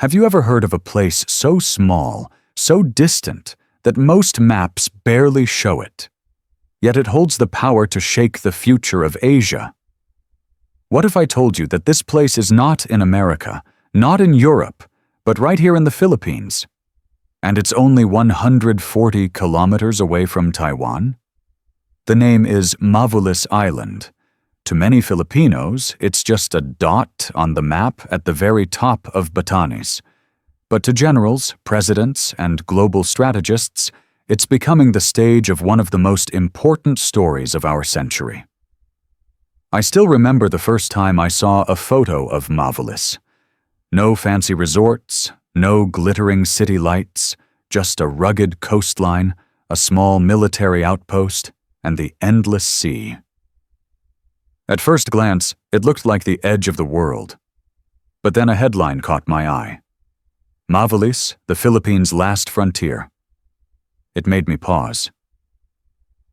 Have you ever heard of a place so small, so distant, that most maps barely show it? Yet it holds the power to shake the future of Asia. What if I told you that this place is not in America, not in Europe, but right here in the Philippines? And it's only 140 kilometers away from Taiwan? The name is Mavulis Island. To many Filipinos, it's just a dot on the map at the very top of Batanes. But to generals, presidents, and global strategists, it's becoming the stage of one of the most important stories of our century. I still remember the first time I saw a photo of Mavulis. No fancy resorts, no glittering city lights, just a rugged coastline, a small military outpost, and the endless sea. At first glance, it looked like the edge of the world. But then a headline caught my eye. Mavulis, the Philippines' last frontier. It made me pause.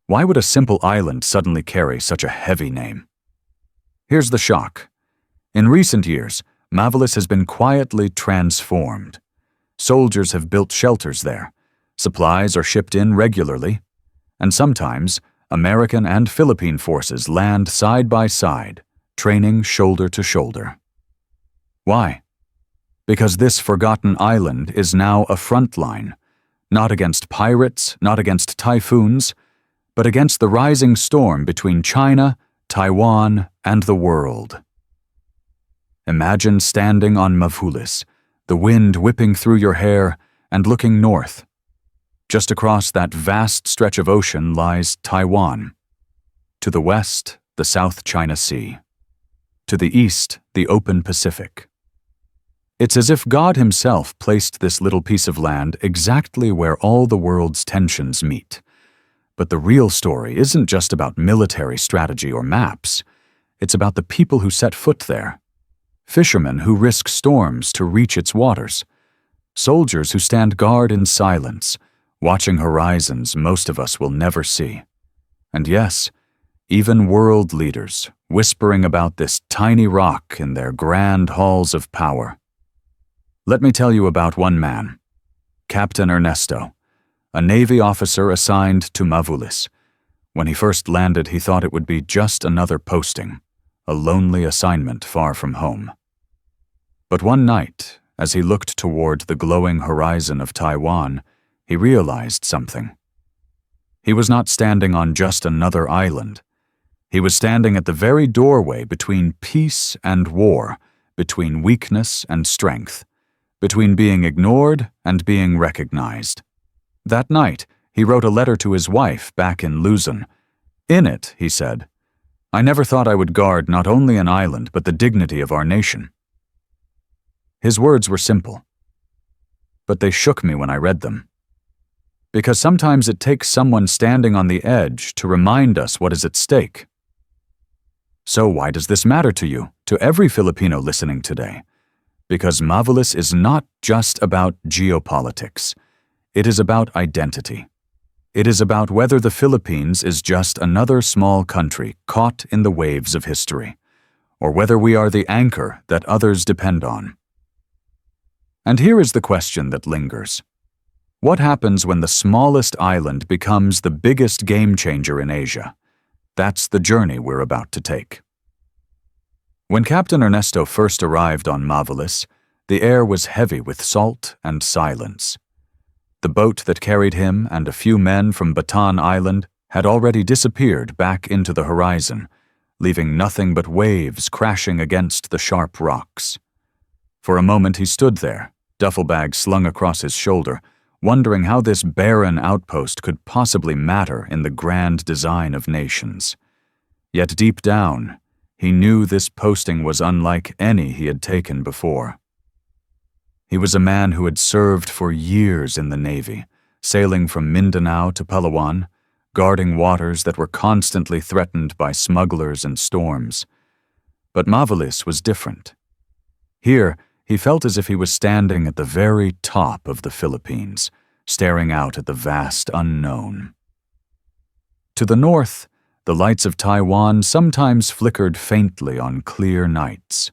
Why would a simple island suddenly carry such a heavy name? Here's the shock. In recent years, Mavulis has been quietly transformed. Soldiers have built shelters there. Supplies are shipped in regularly. And sometimes, American and Philippine forces land side by side, training shoulder to shoulder. Why? Because this forgotten island is now a front line, not against pirates, not against typhoons, but against the rising storm between China, Taiwan, and the world. Imagine standing on Mavulis, the wind whipping through your hair, and looking north. Just across that vast stretch of ocean lies Taiwan. To the west, the South China Sea. To the east, the open Pacific. It's as if God himself placed this little piece of land exactly where all the world's tensions meet. But the real story isn't just about military strategy or maps. It's about the people who set foot there. Fishermen who risk storms to reach its waters. Soldiers who stand guard in silence, watching horizons most of us will never see. And yes, even world leaders whispering about this tiny rock in their grand halls of power. Let me tell you about one man, Captain Ernesto, a Navy officer assigned to Mavulis. When he first landed, he thought it would be just another posting, a lonely assignment far from home. But one night, as he looked toward the glowing horizon of Taiwan, he realized something. He was not standing on just another island. He was standing at the very doorway between peace and war, between weakness and strength, between being ignored and being recognized. That night, he wrote a letter to his wife back in Luzon. In it, he said, "I never thought I would guard not only an island but the dignity of our nation." His words were simple, but they shook me when I read them. Because sometimes it takes someone standing on the edge to remind us what is at stake. So why does this matter to you, to every Filipino listening today? Because Mavulis is not just about geopolitics. It is about identity. It is about whether the Philippines is just another small country caught in the waves of history, or whether we are the anchor that others depend on. And here is the question that lingers. What happens when the smallest island becomes the biggest game changer in Asia? That's the journey we're about to take. When Captain Ernesto first arrived on Mavulis, the air was heavy with salt and silence. The boat that carried him and a few men from Bataan Island had already disappeared back into the horizon, leaving nothing but waves crashing against the sharp rocks. For a moment he stood there, duffel bag slung across his shoulder, wondering how this barren outpost could possibly matter in the grand design of nations. Yet deep down, he knew this posting was unlike any he had taken before. He was a man who had served for years in the Navy, sailing from Mindanao to Palawan, guarding waters that were constantly threatened by smugglers and storms. But Mavulis was different. Here, he felt as if he was standing at the very top of the Philippines, staring out at the vast unknown. To the north, the lights of Taiwan sometimes flickered faintly on clear nights.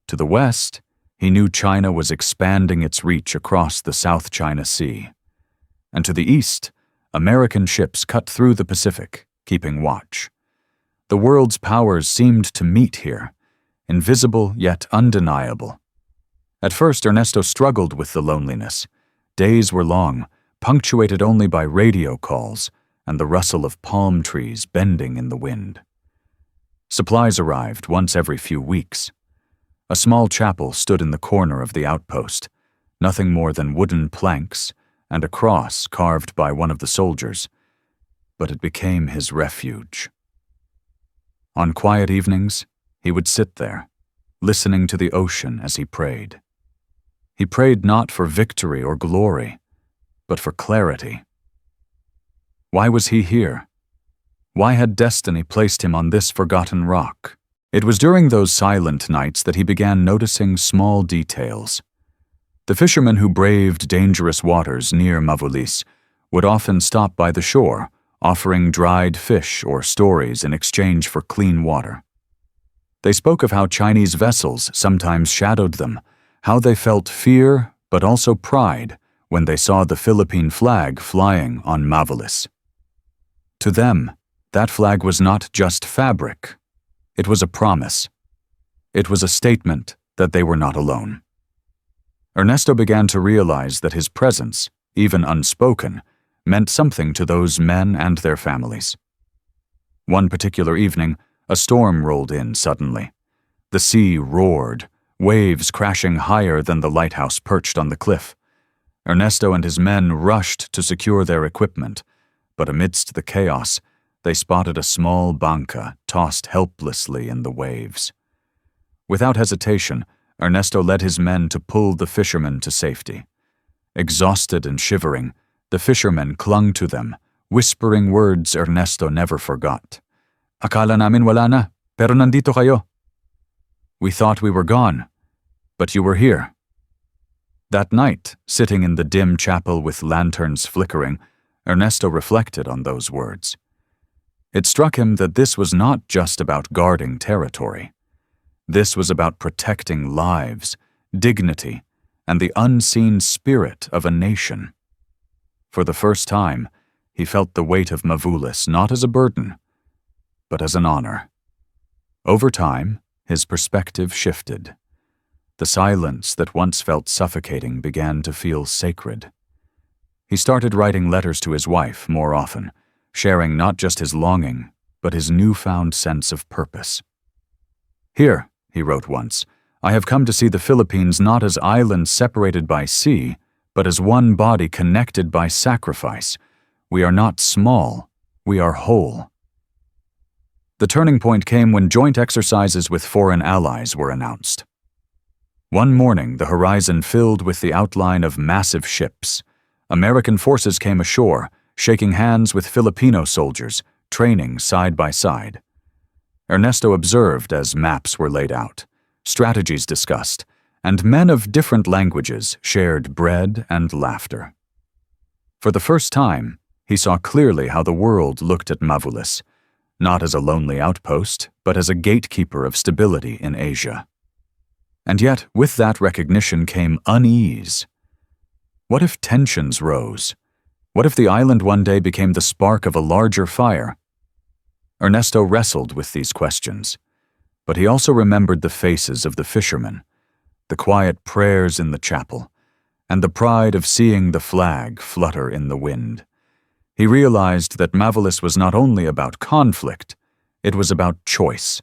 To the west, He knew China was expanding its reach across the South China Sea. And to the east, American ships cut through the Pacific, keeping watch. The world's powers seemed to meet here, invisible yet undeniable. At first, Ernesto struggled with the loneliness. Days were long, punctuated only by radio calls and the rustle of palm trees bending in the wind. Supplies arrived once every few weeks. A small chapel stood in the corner of the outpost, nothing more than wooden planks and a cross carved by one of the soldiers, but it became his refuge. On quiet evenings, he would sit there, listening to the ocean as he prayed. He prayed not for victory or glory, but for clarity. Why was he here? Why had destiny placed him on this forgotten rock? It was during those silent nights that he began noticing small details. The fishermen who braved dangerous waters near Mavulis would often stop by the shore, offering dried fish or stories in exchange for clean water. They spoke of how Chinese vessels sometimes shadowed them, how they felt fear but also pride when they saw the Philippine flag flying on Mavulis. To them, that flag was not just fabric. It was a promise. It was a statement that they were not alone. Ernesto began to realize that his presence, even unspoken, meant something to those men and their families. One particular evening, a storm rolled in suddenly. The sea roared, waves crashing higher than the lighthouse perched on the cliff. Ernesto and his men rushed to secure their equipment, but amidst the chaos, they spotted a small banca tossed helplessly in the waves. Without hesitation, Ernesto led his men to pull the fishermen to safety. Exhausted and shivering, the fishermen clung to them, whispering words Ernesto never forgot. "Akala namin wala na, pero nandito kayo." "We thought we were gone, but you were here." That night, sitting in the dim chapel with lanterns flickering, Ernesto reflected on those words. It struck him that this was not just about guarding territory. This was about protecting lives, dignity, and the unseen spirit of a nation. For the first time, he felt the weight of Mavulis not as a burden, but as an honor. Over time, his perspective shifted. The silence that once felt suffocating began to feel sacred. He started writing letters to his wife more often, sharing not just his longing, but his newfound sense of purpose. "Here," he wrote once, "I have come to see the Philippines not as islands separated by sea, but as one body connected by sacrifice. We are not small, we are whole." The turning point came when joint exercises with foreign allies were announced. One morning, the horizon filled with the outline of massive ships. American forces came ashore, shaking hands with Filipino soldiers, training side by side. Ernesto observed as maps were laid out, strategies discussed, and men of different languages shared bread and laughter. For the first time, he saw clearly how the world looked at Mavulis, not as a lonely outpost, but as a gatekeeper of stability in Asia. And yet, with that recognition came unease. What if tensions rose? What if the island one day became the spark of a larger fire? Ernesto wrestled with these questions, but he also remembered the faces of the fishermen, the quiet prayers in the chapel, and the pride of seeing the flag flutter in the wind. He realized that Mavulis was not only about conflict, it was about choice.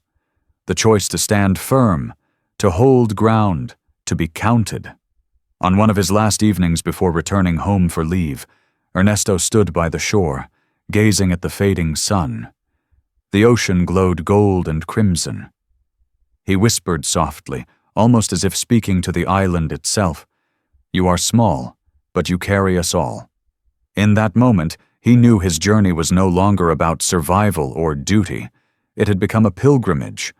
The choice to stand firm, to hold ground, to be counted. On one of his last evenings before returning home for leave, Ernesto stood by the shore, gazing at the fading sun. The ocean glowed gold and crimson. He whispered softly, almost as if speaking to the island itself, "You are small, but you carry us all." In that moment, he knew his journey was no longer about survival or duty. It had become a pilgrimage.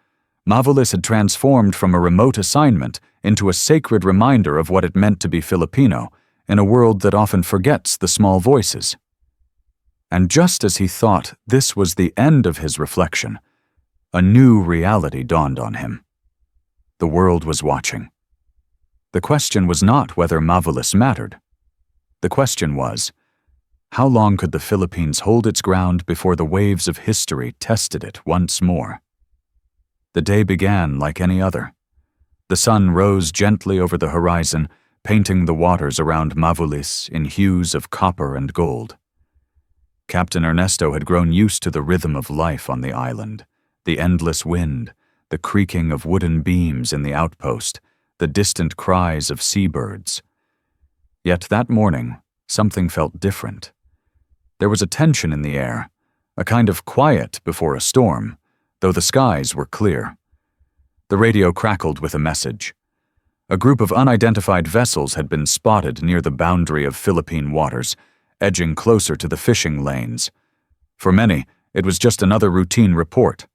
Mavulis had transformed from a remote assignment into a sacred reminder of what it meant to be Filipino in a world that often forgets the small voices. And just as he thought this was the end of his reflection, a new reality dawned on him. The world was watching. The question was not whether Mavulis mattered. The question was, how long could the Philippines hold its ground before the waves of history tested it once more? The day began like any other. The sun rose gently over the horizon, painting the waters around Mavulis in hues of copper and gold. Captain Ernesto had grown used to the rhythm of life on the island, the endless wind, the creaking of wooden beams in the outpost, the distant cries of seabirds. Yet that morning, something felt different. There was a tension in the air, a kind of quiet before a storm, though the skies were clear. The radio crackled with a message. A group of unidentified vessels had been spotted near the boundary of Philippine waters, edging closer to the fishing lanes. For many, it was just another routine report.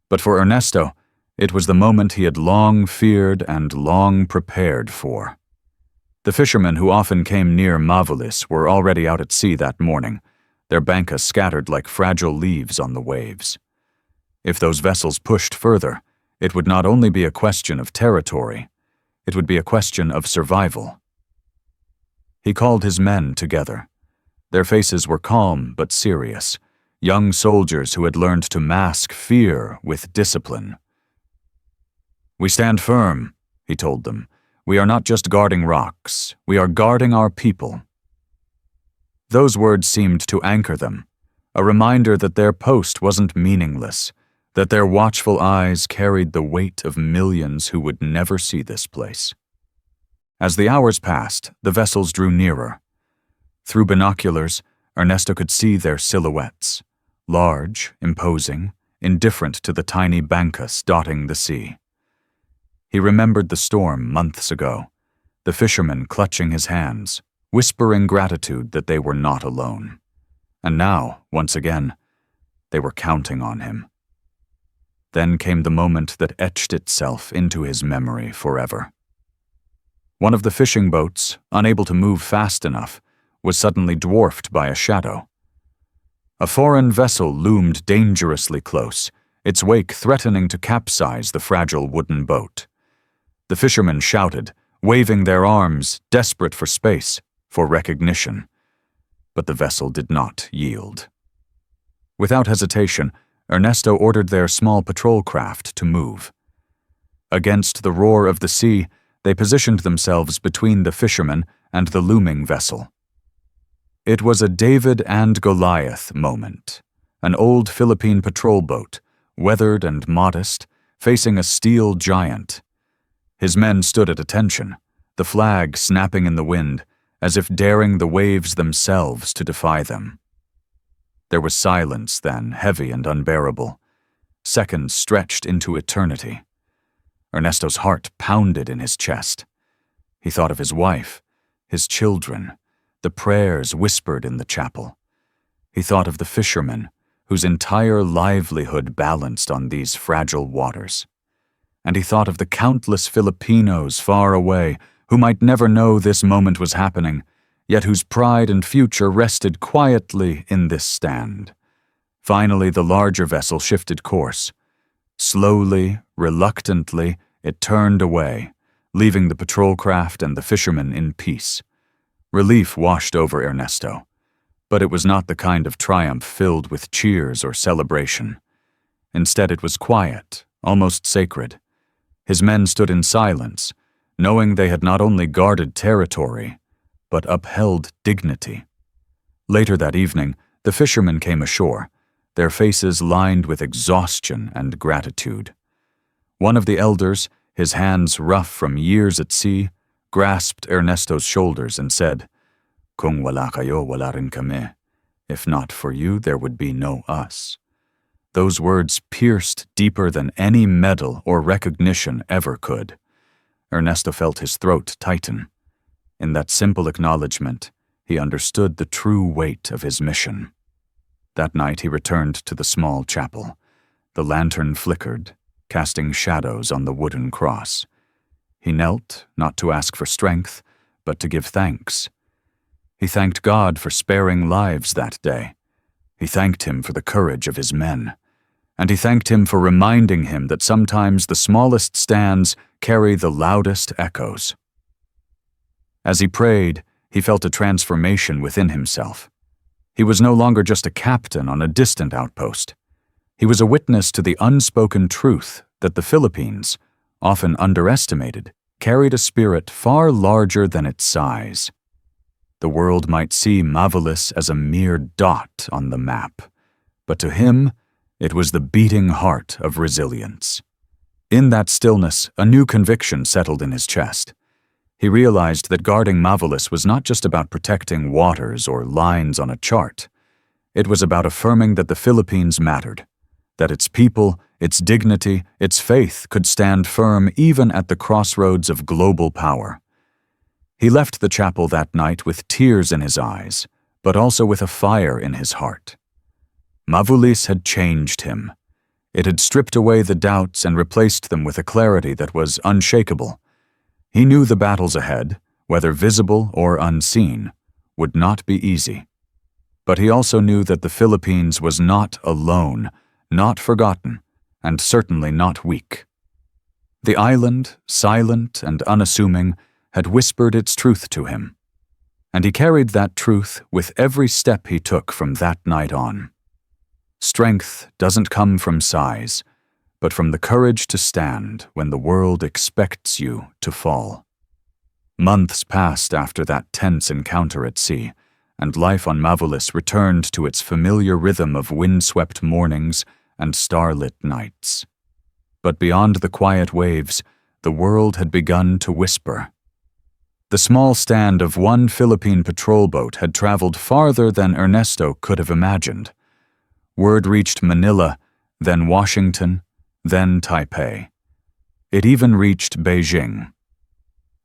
But for Ernesto, it was the moment he had long feared and long prepared for. The fishermen who often came near Mavulis were already out at sea that morning, their banca scattered like fragile leaves on the waves. If those vessels pushed further, it would not only be a question of territory, it would be a question of survival. He called his men together. Their faces were calm but serious, young soldiers who had learned to mask fear with discipline. "We stand firm," he told them. "We are not just guarding rocks, we are guarding our people." Those words seemed to anchor them, a reminder that their post wasn't meaningless, that their watchful eyes carried the weight of millions who would never see this place. As the hours passed, the vessels drew nearer. Through binoculars, Ernesto could see their silhouettes, large, imposing, indifferent to the tiny bancas dotting the sea. He remembered the storm months ago, the fisherman clutching his hands, whispering gratitude that they were not alone. And now, once again, they were counting on him. Then came the moment that etched itself into his memory forever. One of the fishing boats, unable to move fast enough, was suddenly dwarfed by a shadow. A foreign vessel loomed dangerously close, its wake threatening to capsize the fragile wooden boat. The fishermen shouted, waving their arms, desperate for space, for recognition. But the vessel did not yield. Without hesitation, Ernesto ordered their small patrol craft to move. Against the roar of the sea, they positioned themselves between the fishermen and the looming vessel. It was a David and Goliath moment. An old Philippine patrol boat, weathered and modest, facing a steel giant. His men stood at attention, the flag snapping in the wind, as if daring the waves themselves to defy them. There was silence then, heavy and unbearable. Seconds stretched into eternity. Ernesto's heart pounded in his chest. He thought of his wife, his children, the prayers whispered in the chapel. He thought of the fishermen, whose entire livelihood balanced on these fragile waters. And he thought of the countless Filipinos far away who might never know this moment was happening, yet whose pride and future rested quietly in this stand. Finally, the larger vessel shifted course. Slowly, reluctantly, it turned away, leaving the patrol craft and the fishermen in peace. Relief washed over Ernesto, but it was not the kind of triumph filled with cheers or celebration. Instead, it was quiet, almost sacred. His men stood in silence, knowing they had not only guarded territory, but upheld dignity. Later that evening, the fishermen came ashore, their faces lined with exhaustion and gratitude. One of the elders, his hands rough from years at sea, grasped Ernesto's shoulders and said, "Kung wala kayo, wala rin kami. If not for you, there would be no us." Those words pierced deeper than any medal or recognition ever could. Ernesto felt his throat tighten. In that simple acknowledgement, he understood the true weight of his mission. That night he returned to the small chapel. The lantern flickered, casting shadows on the wooden cross. He knelt, not to ask for strength, but to give thanks. He thanked God for sparing lives that day. He thanked him for the courage of his men. And he thanked him for reminding him that sometimes the smallest stands carry the loudest echoes. As he prayed, he felt a transformation within himself. He was no longer just a captain on a distant outpost. He was a witness to the unspoken truth that the Philippines, often underestimated, carried a spirit far larger than its size. The world might see Mavulis as a mere dot on the map, but to him, it was the beating heart of resilience. In that stillness, a new conviction settled in his chest. He realized that guarding Mavulis was not just about protecting waters or lines on a chart. It was about affirming that the Philippines mattered, that its people, its dignity, its faith could stand firm even at the crossroads of global power. He left the chapel that night with tears in his eyes, but also with a fire in his heart. Mavulis had changed him. It had stripped away the doubts and replaced them with a clarity that was unshakable. He knew the battles ahead, whether visible or unseen, would not be easy. But he also knew that the Philippines was not alone, not forgotten, and certainly not weak. The island, silent and unassuming, had whispered its truth to him, and he carried that truth with every step he took from that night on. Strength doesn't come from size, but from the courage to stand when the world expects you to fall. Months passed after that tense encounter at sea, and life on Mavulis returned to its familiar rhythm of windswept mornings and starlit nights. But beyond the quiet waves, the world had begun to whisper. The small stand of one Philippine patrol boat had traveled farther than Ernesto could have imagined. Word reached Manila, then Washington, then Taipei. It even reached Beijing.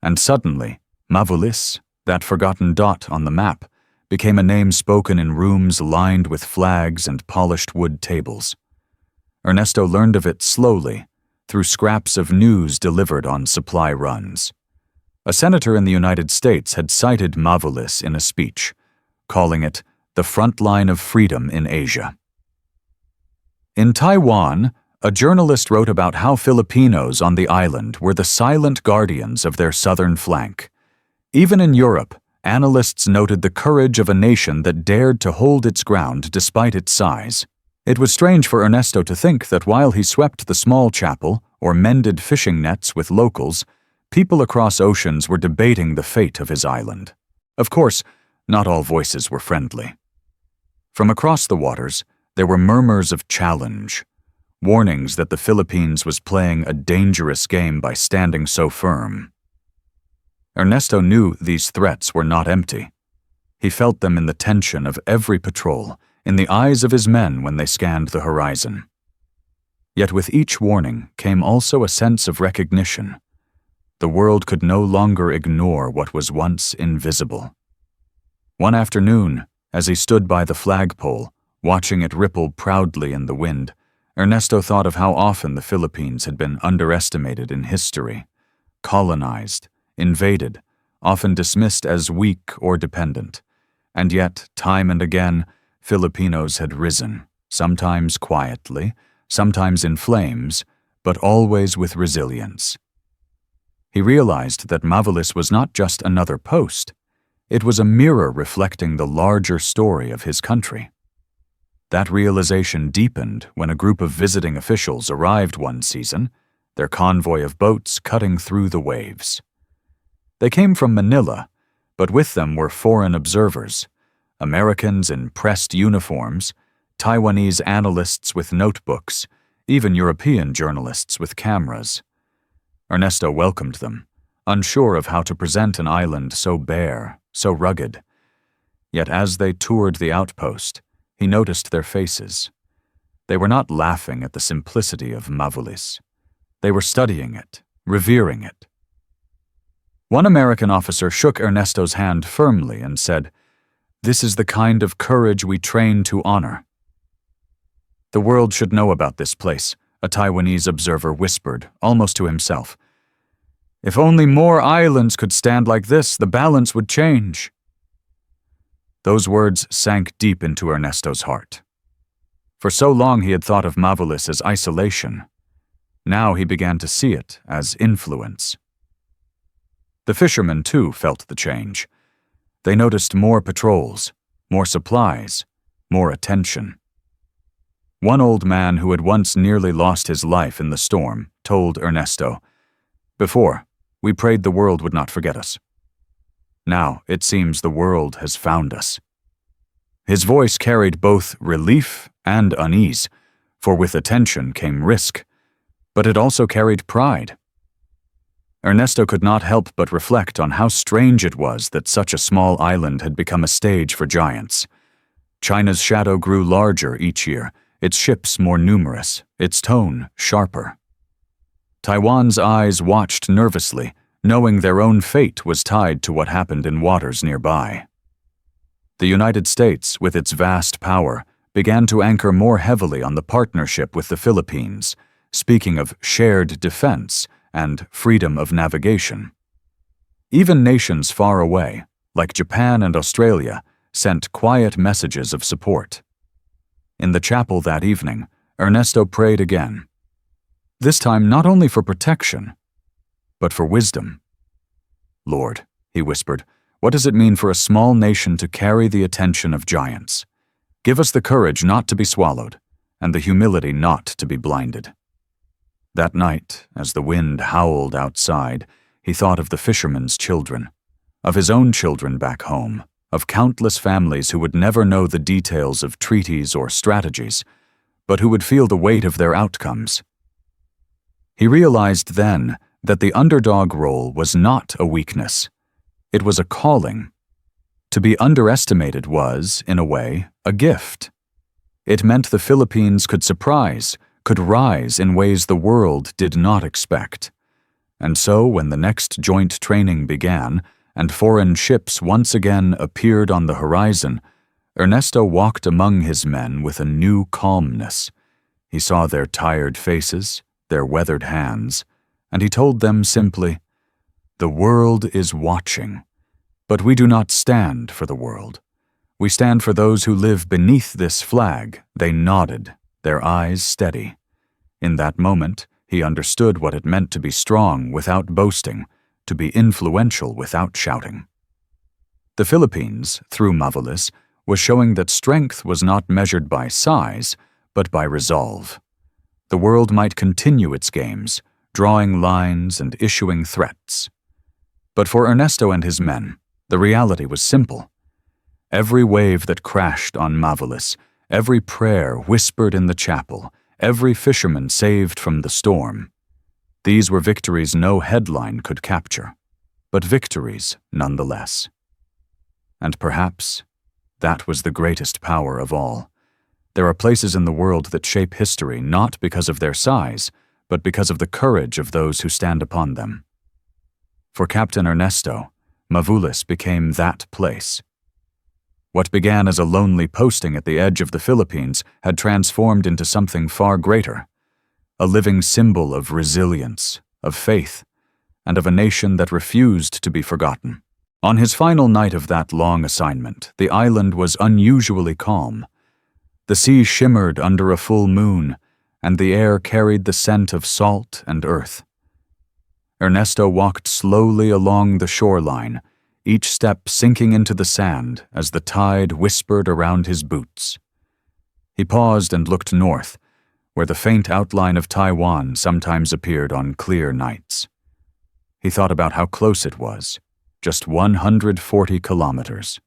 And suddenly, Mavulis, that forgotten dot on the map, became a name spoken in rooms lined with flags and polished wood tables. Ernesto learned of it slowly, through scraps of news delivered on supply runs. A senator in the United States had cited Mavulis in a speech, calling it the front line of freedom in Asia. In Taiwan, a journalist wrote about how Filipinos on the island were the silent guardians of their southern flank. Even in Europe, analysts noted the courage of a nation that dared to hold its ground despite its size. It was strange for Ernesto to think that while he swept the small chapel or mended fishing nets with locals, people across oceans were debating the fate of his island. Of course, not all voices were friendly. From across the waters, there were murmurs of challenge, warnings that the Philippines was playing a dangerous game by standing so firm. Ernesto knew these threats were not empty. He felt them in the tension of every patrol, in the eyes of his men when they scanned the horizon. Yet with each warning came also a sense of recognition. The world could no longer ignore what was once invisible. One afternoon, as he stood by the flagpole, watching it ripple proudly in the wind, Ernesto thought of how often the Philippines had been underestimated in history, colonized, invaded, often dismissed as weak or dependent. And yet, time and again, Filipinos had risen, sometimes quietly, sometimes in flames, but always with resilience. He realized that Mavulis was not just another post. It was a mirror reflecting the larger story of his country. That realization deepened when a group of visiting officials arrived one season, their convoy of boats cutting through the waves. They came from Manila, but with them were foreign observers, Americans in pressed uniforms, Taiwanese analysts with notebooks, even European journalists with cameras. Ernesto welcomed them, unsure of how to present an island so bare, so rugged. Yet as they toured the outpost, he noticed their faces. They were not laughing at the simplicity of Mavulis. They were studying it, revering it. One American officer shook Ernesto's hand firmly and said, "This is the kind of courage we train to honor." "The world should know about this place," a Taiwanese observer whispered, almost to himself. "If only more islands could stand like this, the balance would change." Those words sank deep into Ernesto's heart. For so long he had thought of Mavulis as isolation. Now he began to see it as influence. The fishermen, too, felt the change. They noticed more patrols, more supplies, more attention. One old man who had once nearly lost his life in the storm told Ernesto, "Before, we prayed the world would not forget us. Now it seems the world has found us." His voice carried both relief and unease, for with attention came risk, but it also carried pride. Ernesto could not help but reflect on how strange it was that such a small island had become a stage for giants. China's shadow grew larger each year, its ships more numerous, its tone sharper. Taiwan's eyes watched nervously, knowing their own fate was tied to what happened in waters nearby. The United States, with its vast power, began to anchor more heavily on the partnership with the Philippines, speaking of shared defense and freedom of navigation. Even nations far away, like Japan and Australia, sent quiet messages of support. In the chapel that evening, Ernesto prayed again. This time not only for protection, but for wisdom. "Lord," he whispered, "what does it mean for a small nation to carry the attention of giants? Give us the courage not to be swallowed, and the humility not to be blinded." That night, as the wind howled outside, he thought of the fishermen's children, of his own children back home, of countless families who would never know the details of treaties or strategies, but who would feel the weight of their outcomes. He realized then that the underdog role was not a weakness. It was a calling. To be underestimated was, in a way, a gift. It meant the Philippines could surprise, could rise in ways the world did not expect. And so, when the next joint training began, and foreign ships once again appeared on the horizon, Ernesto walked among his men with a new calmness. He saw their tired faces, their weathered hands, and he told them simply, "The world is watching, but we do not stand for the world. We stand for those who live beneath this flag." They nodded, their eyes steady. In that moment, he understood what it meant to be strong without boasting, to be influential without shouting. The Philippines, through Mavulis, was showing that strength was not measured by size, but by resolve. The world might continue its games, drawing lines and issuing threats. But for Ernesto and his men, the reality was simple. Every wave that crashed on Mavulis, every prayer whispered in the chapel, every fisherman saved from the storm, these were victories no headline could capture, but victories nonetheless. And perhaps that was the greatest power of all. There are places in the world that shape history not because of their size, but because of the courage of those who stand upon them. For Captain Ernesto, Mavulis became that place. What began as a lonely posting at the edge of the Philippines had transformed into something far greater, a living symbol of resilience, of faith, and of a nation that refused to be forgotten. On his final night of that long assignment, the island was unusually calm. The sea shimmered under a full moon, and the air carried the scent of salt and earth. Ernesto walked slowly along the shoreline, each step sinking into the sand as the tide whispered around his boots. He paused and looked north, where the faint outline of Taiwan sometimes appeared on clear nights. He thought about how close it was, just 140 kilometers.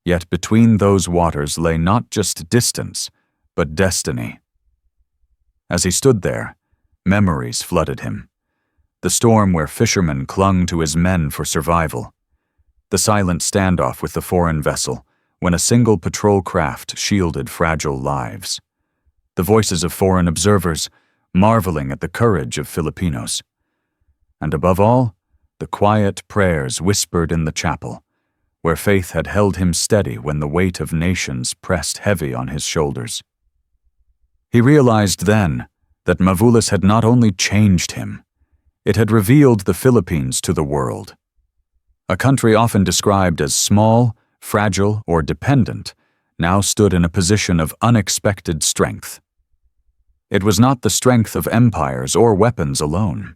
Yet between those waters lay not just distance, but destiny. As he stood there, memories flooded him. The storm where fishermen clung to his men for survival. The silent standoff with the foreign vessel, when a single patrol craft shielded fragile lives. The voices of foreign observers, marveling at the courage of Filipinos. And above all, the quiet prayers whispered in the chapel, where faith had held him steady when the weight of nations pressed heavy on his shoulders. He realized then that Mavulis had not only changed him, it had revealed the Philippines to the world. A country often described as small, fragile, or dependent, now stood in a position of unexpected strength. It was not the strength of empires or weapons alone.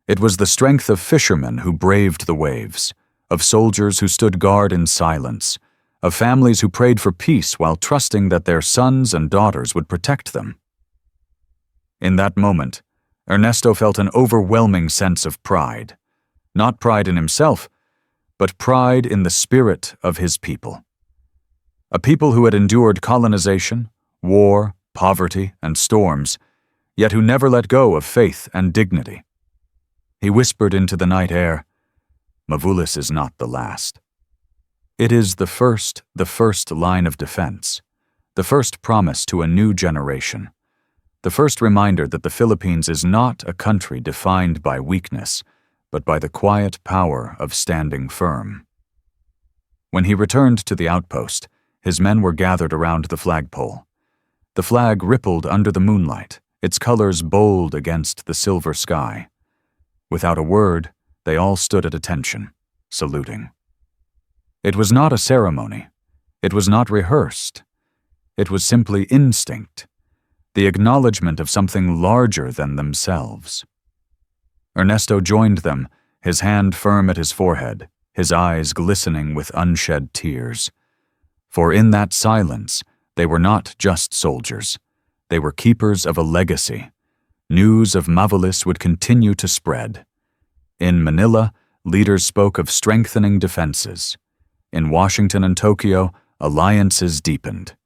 It was the strength of fishermen who braved the waves, of soldiers who stood guard in silence, of families who prayed for peace while trusting that their sons and daughters would protect them. In that moment, Ernesto felt an overwhelming sense of pride. Not pride in himself, but pride in the spirit of his people. A people who had endured colonization, war, poverty, and storms, yet who never let go of faith and dignity. He whispered into the night air, "Mavulis is not the last." It is the first line of defense, the first promise to a new generation, the first reminder that the Philippines is not a country defined by weakness, but by the quiet power of standing firm. When he returned to the outpost, his men were gathered around the flagpole. The flag rippled under the moonlight, its colors bold against the silver sky. Without a word, they all stood at attention, saluting. It was not a ceremony. It was not rehearsed. It was simply instinct, the acknowledgement of something larger than themselves. Ernesto joined them, his hand firm at his forehead, his eyes glistening with unshed tears. For in that silence, they were not just soldiers. They were keepers of a legacy. News of Mavulis would continue to spread. In Manila, leaders spoke of strengthening defenses. In Washington and Tokyo, alliances deepened.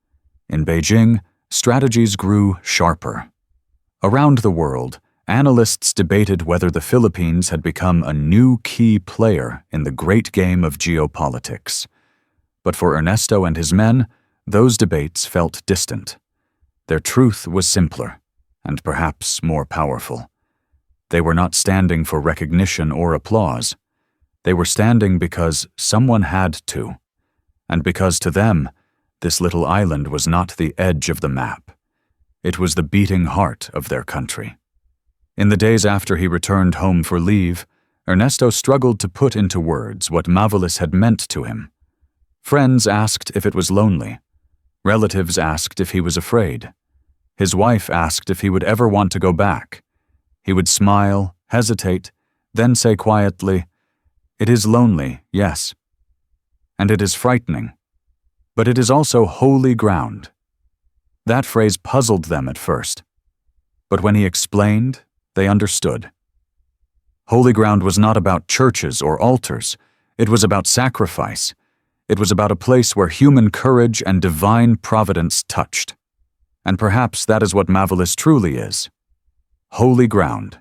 In Beijing, strategies grew sharper. Around the world, analysts debated whether the Philippines had become a new key player in the great game of geopolitics. But for Ernesto and his men, those debates felt distant. Their truth was simpler, and perhaps more powerful. They were not standing for recognition or applause. They were standing because someone had to, and because to them, this little island was not the edge of the map. It was the beating heart of their country. In the days after he returned home for leave, Ernesto struggled to put into words what Mavulis had meant to him. Friends asked if it was lonely. Relatives asked if he was afraid. His wife asked if he would ever want to go back. He would smile, hesitate, then say quietly, "It is lonely, yes. And it is frightening. But it is also holy ground." That phrase puzzled them at first. But when he explained, they understood. Holy ground was not about churches or altars. It was about sacrifice. It was about a place where human courage and divine providence touched. And perhaps that is what Mavulis truly is. Holy ground.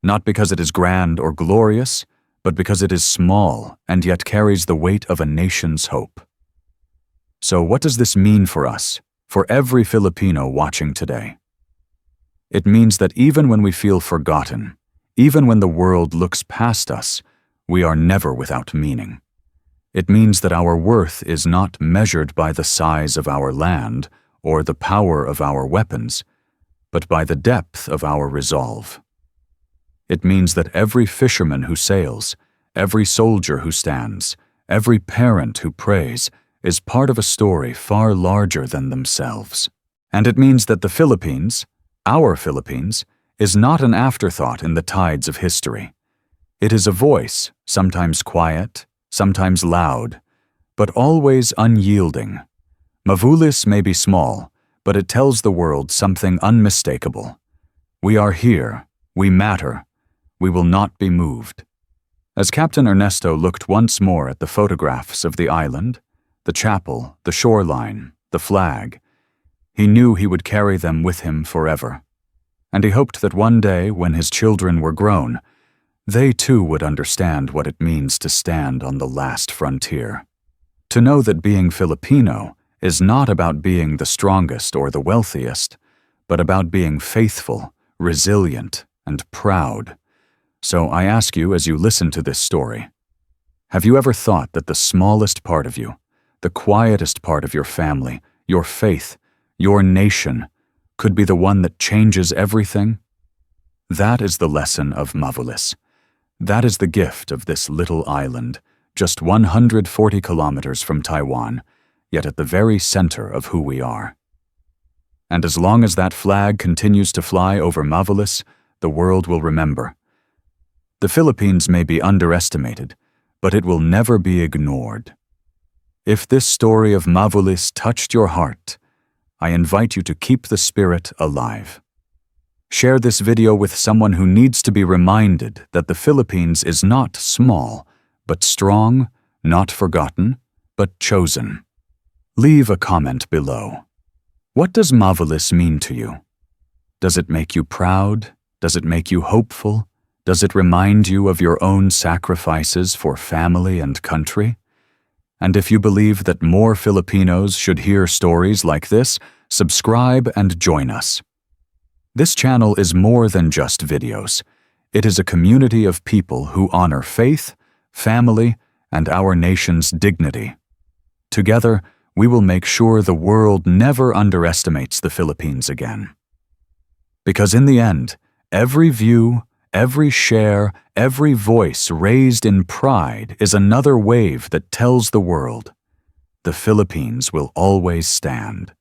Not because it is grand or glorious, but because it is small and yet carries the weight of a nation's hope. So what does this mean for us, for every Filipino watching today? It means that even when we feel forgotten, even when the world looks past us, we are never without meaning. It means that our worth is not measured by the size of our land or the power of our weapons, but by the depth of our resolve. It means that every fisherman who sails, every soldier who stands, every parent who prays, is part of a story far larger than themselves. And it means that the Philippines, our Philippines, is not an afterthought in the tides of history. It is a voice, sometimes quiet, sometimes loud, but always unyielding. Mavulis may be small, but it tells the world something unmistakable. We are here, we matter, we will not be moved. As Captain Ernesto looked once more at the photographs of the island, the chapel, the shoreline, the flag, he knew he would carry them with him forever. And he hoped that one day, when his children were grown, they too would understand what it means to stand on the last frontier. To know that being Filipino is not about being the strongest or the wealthiest, but about being faithful, resilient, and proud. So I ask you as you listen to this story, have you ever thought that the smallest part of you, the quietest part of your family, your faith, your nation, could be the one that changes everything? That is the lesson of Mavulis. That is the gift of this little island, just 140 kilometers from Taiwan, yet at the very center of who we are. And as long as that flag continues to fly over Mavulis, the world will remember. The Philippines may be underestimated, but it will never be ignored. If this story of Mavulis touched your heart, I invite you to keep the spirit alive. Share this video with someone who needs to be reminded that the Philippines is not small, but strong, not forgotten, but chosen. Leave a comment below. What does Mavulis mean to you? Does it make you proud? Does it make you hopeful? Does it remind you of your own sacrifices for family and country? And if you believe that more Filipinos should hear stories like this, subscribe and join us. This channel is more than just videos. It is a community of people who honor faith, family, and our nation's dignity. Together, we will make sure the world never underestimates the Philippines again. Because in the end, every view, every share, every voice raised in pride is another wave that tells the world, the Philippines will always stand.